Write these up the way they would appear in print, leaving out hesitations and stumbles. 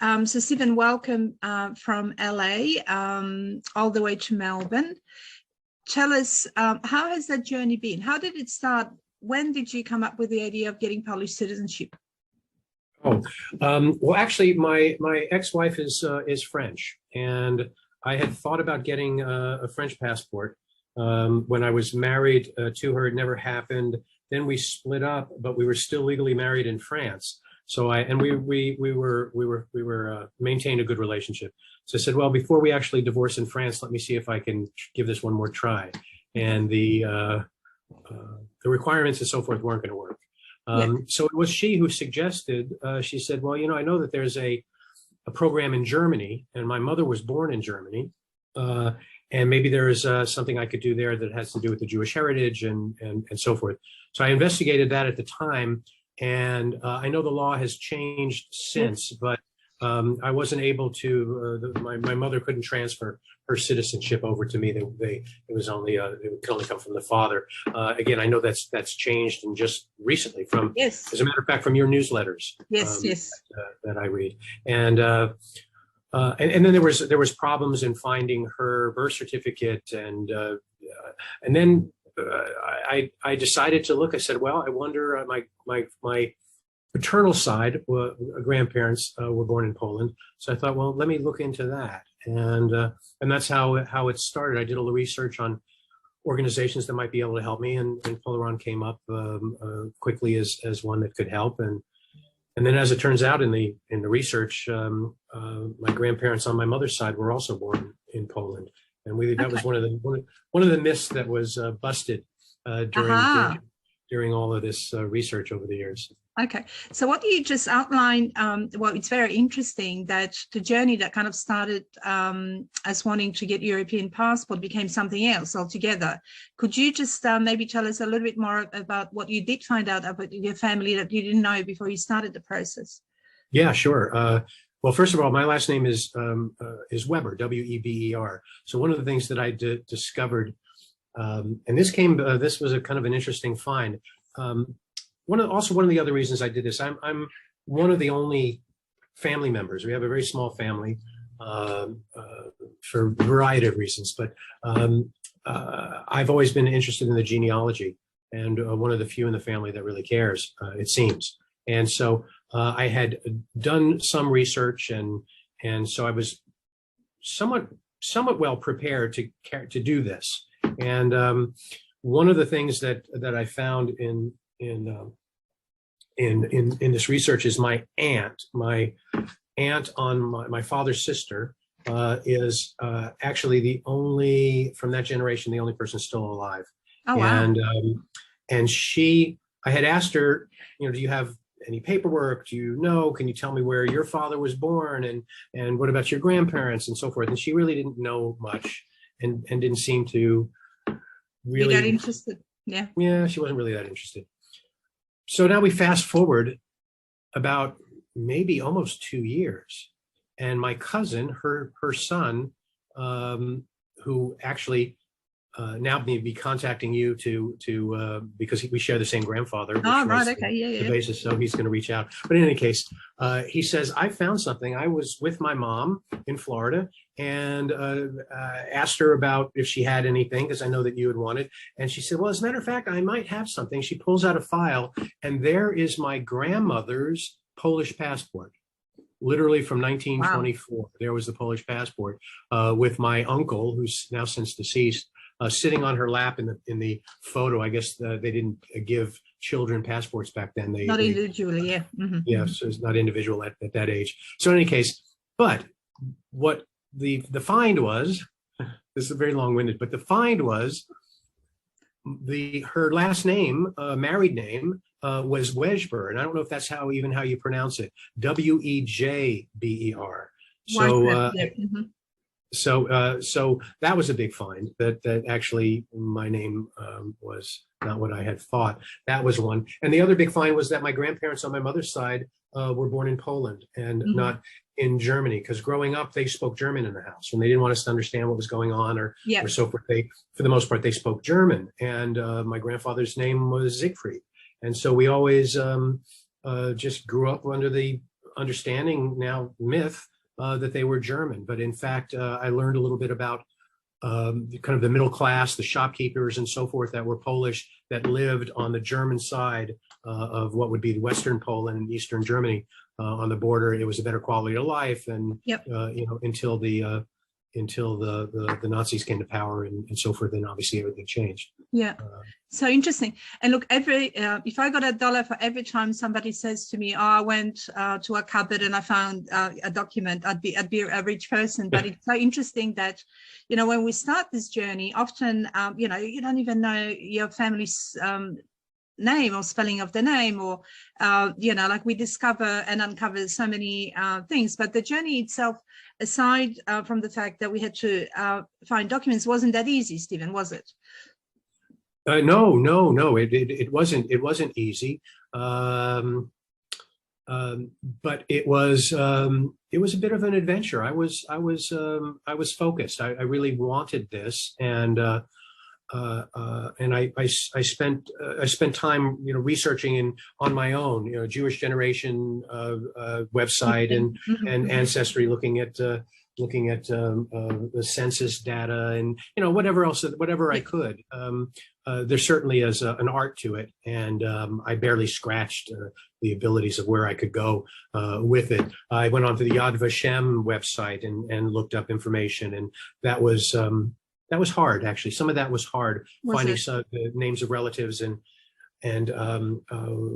So Stephen, welcome from LA all the way to Melbourne. Tell us, how has that journey been? How did it start? When did you come up with the idea of getting Polish citizenship? Oh, well, actually, my ex-wife is French, and I had thought about getting a French passport when I was married to her. It never happened. Then we split up, but we were still legally married in France. So we maintained a good relationship. So I said, well, before we actually divorce in France, let me see if I can give this one more try. And the requirements and so forth weren't going to work. So it was she who suggested, she said, well, I know that there's a program in Germany, and my mother was born in Germany. And maybe there is something I could do there that has to do with the Jewish heritage and so forth. So I investigated that at the time. And I know the law has changed since, but I wasn't able to, my mother couldn't transfer her citizenship over to me. It was only, it could only come from the father. Again, I know that's changed and just recently from, as a matter of fact, from your newsletters. That I read. And then there was problems in finding her birth certificate, and then I decided to look. I said, well, I wonder, my paternal side, grandparents were born in Poland. So I thought, well, let me look into that. And that's how it started. I did a little research on organizations that might be able to help me, and Polaron came up quickly as one that could help. And then, as it turns out, in the research, my grandparents on my mother's side were also born in Poland, and that was one of the myths that was busted during all of this research over the years. Okay, so what you just outlined, well, it's very interesting that the journey that kind of started as wanting to get European passport became something else altogether. Could you just maybe tell us a little bit more about what you did find out about your family that you didn't know before you started the process? Yeah, sure. Well, first of all, my last name is Weber, W-E-B-E-R. So one of the things that I discovered, and this was a kind of an interesting find. One of the other reasons I did this, I'm one of the only family members. We have a very small family for a variety of reasons, but I've always been interested in the genealogy, and one of the few in the family that really cares, it seems. And so I had done some research, and so I was somewhat well prepared to do this. And one of the things that I found in this research is my aunt on my father's sister is actually from that generation, the only person still alive. Oh, wow. And I had asked her, do you have any paperwork? Can you tell me where your father was born, and what about your grandparents and so forth? And she really didn't know much, and didn't seem to really be that interested. Yeah, she wasn't really that interested. So now we fast forward about maybe almost 2 years, and my cousin, her son, who actually now may be contacting you because we share the same grandfather. Oh, right, okay, the basis, so he's going to reach out. But in any case, he says, I found something. I was with my mom in Florida, and asked her about if she had anything, because I know that you had wanted. And she said, well, as a matter of fact, I might have something. She pulls out a file, and there is my grandmother's Polish passport, literally from 1924. Wow. There was the Polish passport with my uncle, who's now since deceased, sitting on her lap in the photo. I guess they didn't give children passports back then. Not individually, yeah. Mm-hmm. Yeah, so it's not individual at that age. So in any case, but what the find was, this is very long-winded, but the find was her last name, married name, was Wejber, and I don't know if that's how you pronounce it, W-E-J-B-E-R. So that was a big find, that actually my name was not what I had thought. That was one. And the other big find was that my grandparents on my mother's side were born in Poland and not in Germany, because growing up they spoke German in the house, and they didn't want us to understand what was going on or so forth. For the most part, they spoke German, and my grandfather's name was Siegfried, and so we always just grew up under the understanding now myth that they were German. But in fact, I learned a little bit about kind of the middle class, the shopkeepers and so forth that were Polish that lived on the German side of what would be Western Poland and Eastern Germany on the border. It was a better quality of life, and Yep. Until the Nazis came to power and so forth, then obviously everything changed. Yeah, so interesting. And look, if I got $1 for every time somebody says to me, "Oh, I went to a cupboard and I found a document," I'd be a rich person. But it's so interesting that, when we start this journey, often, you don't even know your family's name or spelling of the name, or like we discover and uncover so many things. But the journey itself, aside from the fact that we had to find documents, wasn't that easy, Stephen, was it? No, it wasn't easy, but it was a bit of an adventure. I was focused. I really wanted this, and I spent time researching on my own, Jewish Generation website and Ancestry, looking at the census data and whatever I could. There certainly is an art to it, and I barely scratched the abilities of where I could go with it. I went onto the Yad Vashem website and looked up information, and that was hard, actually. Some of that was hard, finding the names of relatives and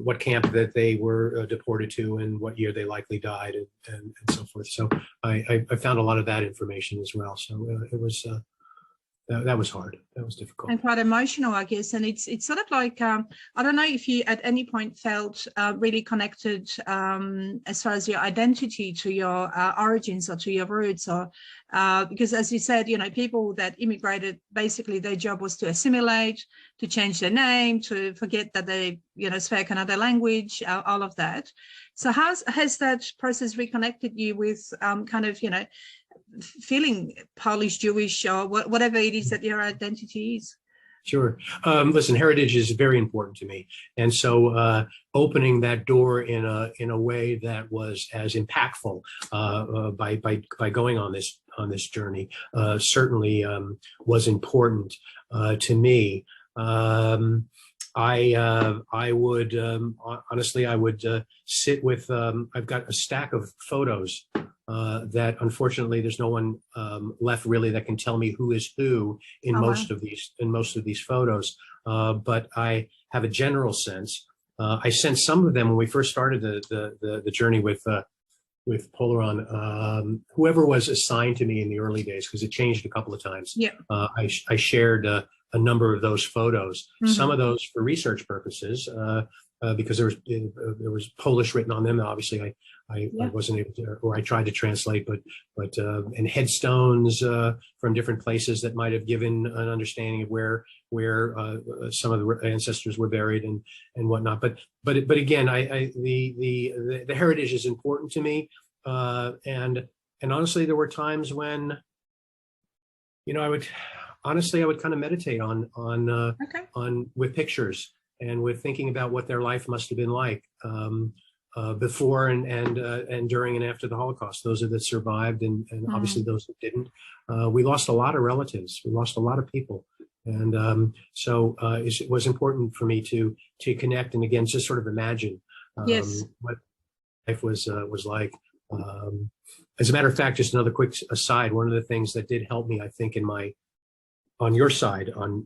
what camp that they were deported to and what year they likely died and so forth. So I found a lot of that information as well. So it was that was hard. That was difficult. And quite emotional, I guess. And it's sort of like, I don't know if you at any point felt really connected as far as your identity to your origins or to your roots, or because as you said, people that immigrated, basically their job was to assimilate, to change their name, to forget that they, speak another language, all of that. So has that process reconnected you with kind of, feeling Polish, Jewish, or whatever it is that your identity is? Sure. Listen, heritage is very important to me, and so opening that door in a way that was as impactful by going on this journey certainly was important to me. I would honestly, I would sit with. I've got a stack of photos that unfortunately there's no one left really that can tell me who is who in most of these photos. But I have a general sense. I sensed some of them when we first started the journey with Polaron. Whoever was assigned to me in the early days, because it changed a couple of times. Yeah. I shared a number of those photos. Mm-hmm. Some of those for research purposes, because there was Polish written on them. Obviously, I wasn't able to, or I tried to translate, but and headstones from different places that might have given an understanding of where some of the ancestors were buried and whatnot. But again, the heritage is important to me, and honestly, there were times when, I would kind of meditate on with pictures and with thinking about what their life must have been like before and during and after the Holocaust. Those that survived and obviously those that didn't. We lost a lot of relatives. We lost a lot of people. And so it was important for me to connect and again, just sort of imagine what life was like. As a matter of fact, just another quick aside, one of the things that did help me, I think, on your side on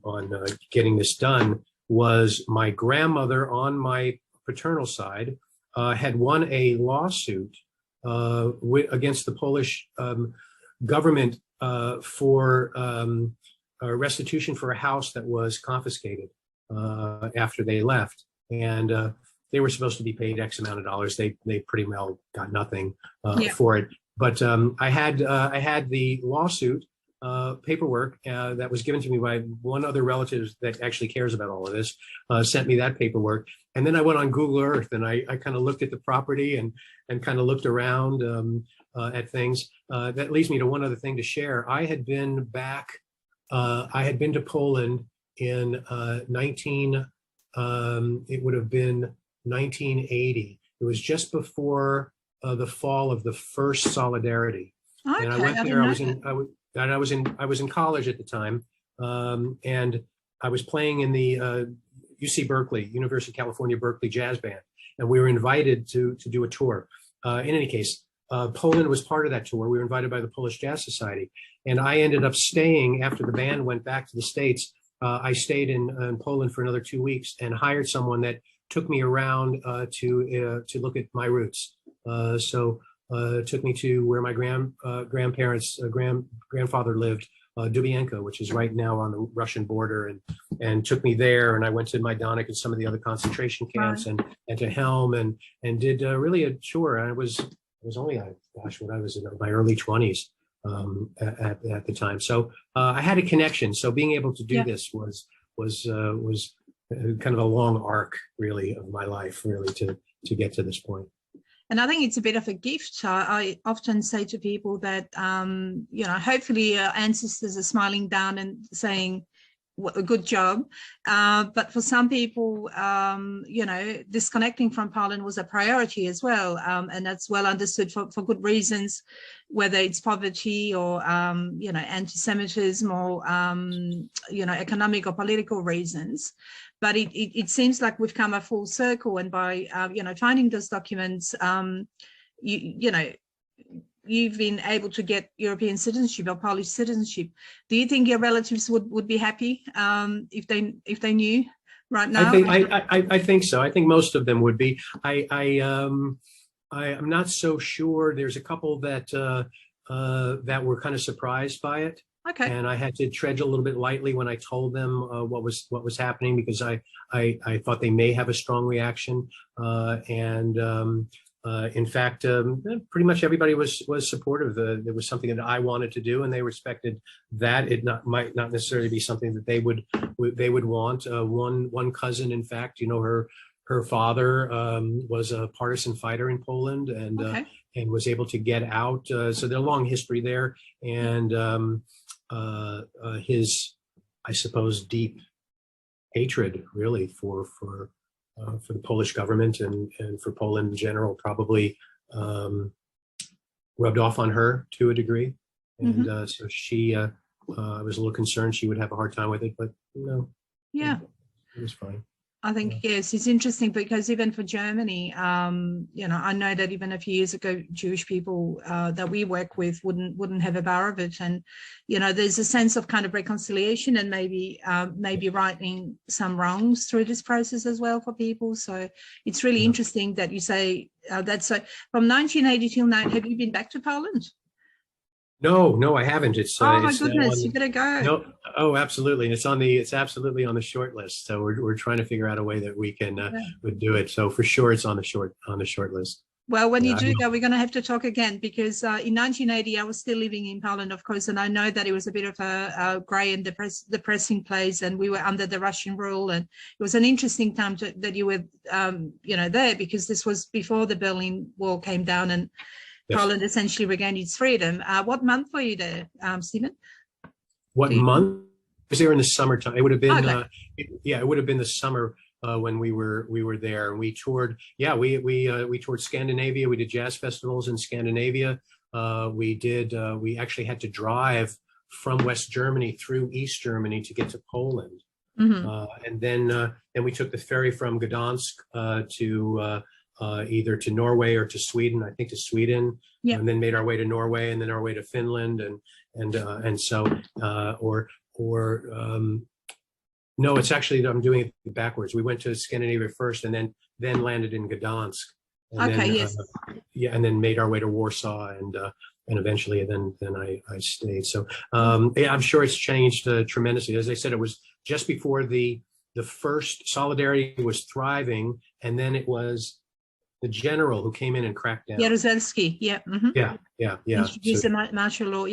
getting this done was my grandmother on my paternal side had won a lawsuit against the Polish government for restitution for a house that was confiscated after they left, and they were supposed to be paid X amount of dollars. They pretty well got nothing for it. But I had the lawsuit paperwork that was given to me by one other relative that actually cares about all of this, sent me that paperwork. And then I went on Google Earth and I kind of looked at the property and kind of looked around at things. That leads me to one other thing to share. I had been to Poland in it would have been 1980. It was just before the fall of the first Solidarity. Okay, And I went I there. didn't know that. I was in college at the time, and I was playing in the UC Berkeley, University of California Berkeley Jazz Band, and we were invited to do a tour. In any case, Poland was part of that tour. We were invited by the Polish Jazz Society, and I ended up staying after the band went back to the States. I stayed in Poland for another 2 weeks and hired someone that took me around to look at my roots. It took me to where my grandfather lived, Dubienko, which is right now on the Russian border, and took me there. And I went to Majdanek and some of the other concentration camps, and to Helm, and did really a tour. And it was only, gosh, when I was in my early 20s at the time. So I had a connection. So being able to do this was kind of a long arc, really, of my life, really, to get to this point. And I think it's a bit of a gift. I often say to people that, hopefully our ancestors are smiling down and saying, what a good job. But for some people, disconnecting from Poland was a priority as well. And that's well understood for good reasons, whether it's poverty or, anti-Semitism or, economic or political reasons. But it seems like we've come a full circle, and by finding those documents, you've been able to get European citizenship or Polish citizenship. Do you think your relatives would be happy if they knew right now? I think so. I think most of them would be. I'm not so sure. There's a couple that were kind of surprised by it. Okay. And I had to tread a little bit lightly when I told them what was happening, because I thought they may have a strong reaction. In fact, pretty much everybody was supportive. There was something that I wanted to do, and they respected that. It might not necessarily be something that they would want. One cousin, in fact, her father was a partisan fighter in Poland, and was able to get out. So there's a long history there, and his, I suppose, deep hatred, really, for the Polish government and for Poland in general, probably rubbed off on her to a degree. And so she, I was a little concerned she would have a hard time with it, but no. Yeah. It was fine. I think, yes, it's interesting because even for Germany, I know that even a few years ago, Jewish people that we work with wouldn't have a bar of it. And, there's a sense of kind of reconciliation and maybe righting some wrongs through this process as well for people. So it's really interesting that you say that. So from 1980 till now, have you been back to Poland? No, I haven't. It's oh my goodness, you gotta go. No, oh, absolutely. It's absolutely on the short list. So we're trying to figure out a way that we can would do it. So for sure, it's on the short list. Well, when you do go, we're going to have to talk again, because in 1980, I was still living in Poland, of course, and I know that it was a bit of a grey and depressing place, and we were under the Russian rule, and it was an interesting time that you were, there, because this was before the Berlin Wall came down and Poland essentially regained its freedom. What month were you there, Stephen? What month? I was there in the summertime. It would have been, it would have been the summer when we were there. And we toured. Yeah, we toured Scandinavia. We did jazz festivals in Scandinavia. We actually had to drive from West Germany through East Germany to get to Poland. And then we took the ferry from Gdansk to either to Norway or to Sweden. I think to Sweden, and then made our way to Norway, and then our way to Finland, and so no, it's actually, I'm doing it backwards. We went to Scandinavia first, and then landed in Gdansk. And and then made our way to Warsaw, and eventually, then I stayed. So I'm sure it's changed tremendously. As I said, it was just before the first Solidarity was thriving, and then it was the general who came in and cracked down. Jaruzelski, introduced the martial law.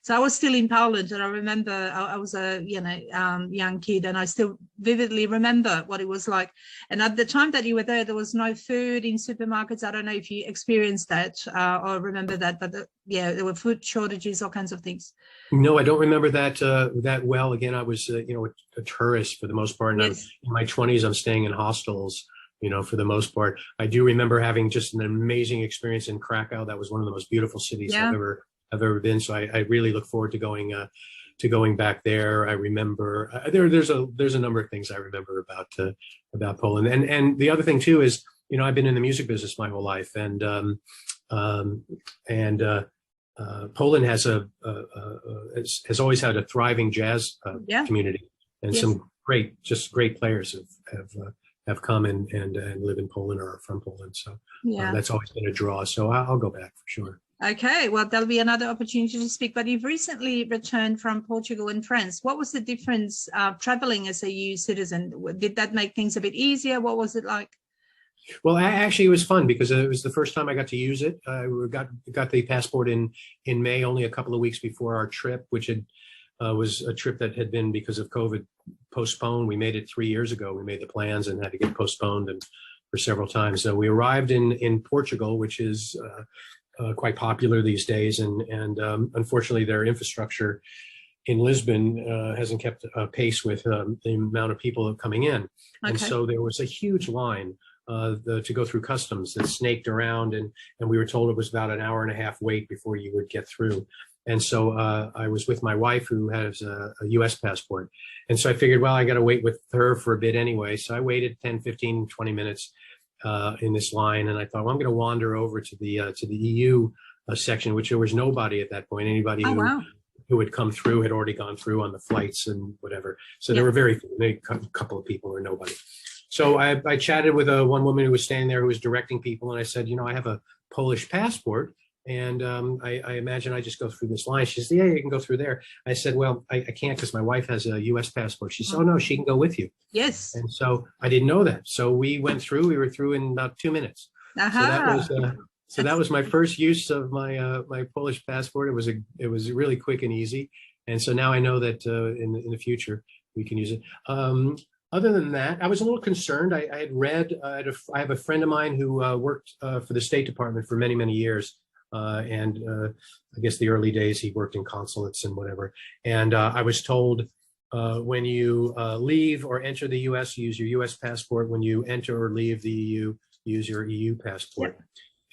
So I was still in Poland, and I remember I was a young kid, and I still vividly remember what it was like. And at the time that you were there was no food in supermarkets. I don't know if you experienced that or remember that, but there were food shortages, all kinds of things. No, I don't remember that well. Again, I was a tourist for the most part, and I'm in my 20s. I'm staying in hostels. for the most part. I do remember having just an amazing experience in Krakow. That was one of the most beautiful cities I've ever been. So I really look forward to going back there. I remember there's a number of things I remember about Poland. And the other thing too is, I've been in the music business my whole life, and Poland has has always had a thriving jazz community, and some great players have come and live in Poland or are from Poland. So that's always been a draw. So I'll go back for sure. Okay, well, there'll be another opportunity to speak, but you've recently returned from Portugal and France. What was the difference traveling as a EU citizen? Did that make things a bit easier? What was it like? Well, actually, it was fun because it was the first time I got to use it. We got the passport in May, only a couple of weeks before our trip, which was a trip that had been, because of COVID, postponed. We made it 3 years ago. We made the plans and had to get postponed for several times. So we arrived in Portugal, which is quite popular these days, and unfortunately, their infrastructure in Lisbon hasn't kept pace with the amount of people coming in, and so there was a huge line to go through customs that snaked around, and we were told it was about an hour and a half wait before you would get through. And so I was with my wife, who has a US passport. And so I figured, well, I got to wait with her for a bit anyway. So I waited 10, 15, 20 minutes in this line. And I thought, well, I'm going to wander over to the EU section, which there was nobody at that point. Anybody who had come through had already gone through on the flights and whatever. So there were very few, maybe a couple of people or nobody. So I chatted with one woman who was standing there who was directing people. And I said, I have a Polish passport. And I imagine I just go through this line. She said, yeah, you can go through there. I said, well, I can't because my wife has a US passport. She said, oh, no, she can go with you. Yes. And so I didn't know that. So we went through. We were through in about 2 minutes. So that was my first use of my Polish passport. It was really quick and easy. And so now I know that in the future we can use it. Other than that, I was a little concerned. I had read, I have a friend of mine who worked for the State Department for many, many years. And I guess the early days he worked in consulates and whatever. And I was told when you leave or enter the US, you use your US passport. When you enter or leave the EU, use your EU passport. Yep.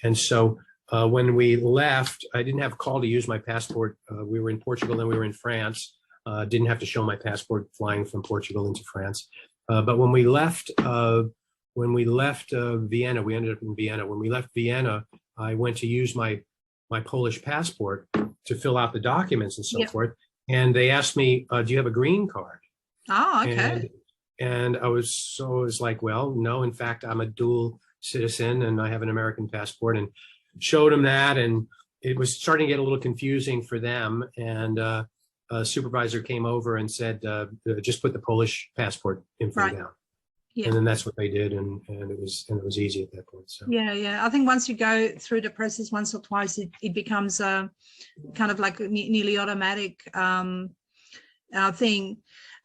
And so when we left, I didn't have a call to use my passport. We were in Portugal and we were in France. Didn't have to show my passport flying from Portugal into France. But when we left Vienna, we ended up in Vienna. When we left Vienna, I went to use my Polish passport to fill out the documents and so forth. And they asked me, do you have a green card? Oh, okay. And I was like, well, no, in fact, I'm a dual citizen and I have an American passport, and showed them that. And it was starting to get a little confusing for them. And a supervisor came over and said, just put the Polish passport info down. Yeah. And then that's what they did, and it was easy at that point. So yeah. I think once you go through the process once or twice, it becomes a kind of like a nearly automatic thing.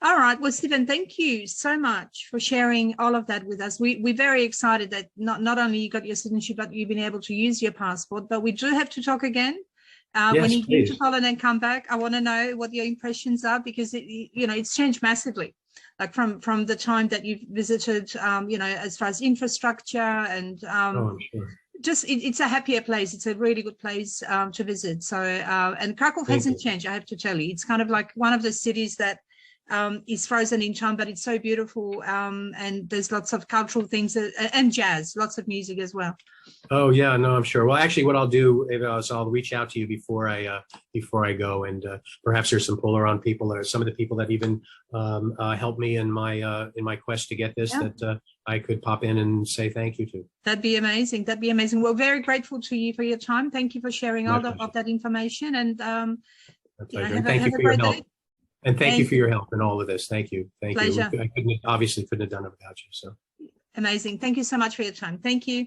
All right. Well, Stephen, thank you so much for sharing all of that with us. We're very excited that not only you got your citizenship, but you've been able to use your passport. But we do have to talk again. Yes, when you please. do to Poland and come back, I want to know what your impressions are, because it's changed massively. Like from the time that you've visited, as far as infrastructure and I'm sure. just it's a happier place. It's a really good place to visit. So and Krakow hasn't changed, I have to tell you. It's kind of like one of the cities that is frozen in time, but it's so beautiful, and there's lots of cultural things and jazz, lots of music as well. Oh yeah, no, I'm sure. Well, actually, what I'll do, Eva, is I'll reach out to you before I go, and perhaps there's some Polaron people, or some of the people that even helped me in my quest to get this, that I could pop in and say thank you to. That'd be amazing. That'd be amazing. We're very grateful to you for your time. Thank you for sharing all of that information, and thank you for your help. And thank you for your help in all of this. Thank you. Thank you. I obviously couldn't have done it without you. So amazing. Thank you so much for your time. Thank you.